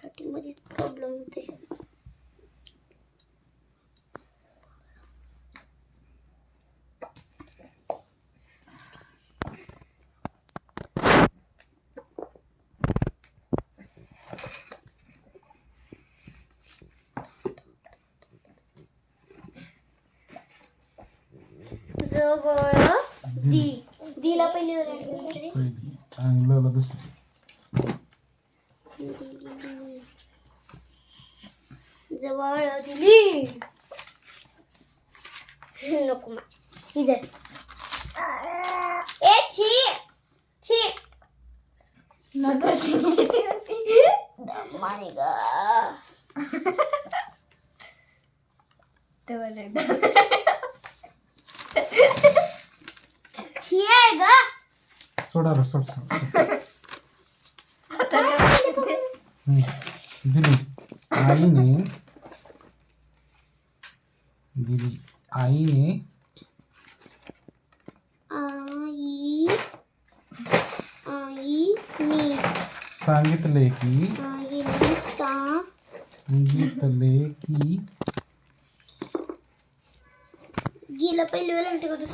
Starting मध्ये problem होते. जवळ दीला पहिली ओरडली. चांगलं दुसरी जवळ दिली नको मा इधर ए छी छी नको शिकली मारी गा ते बोले छी आहे ग सोडा रे सोड दिली आईने सांगितले की गीला पहिली वेळ म्हणते का दुसरी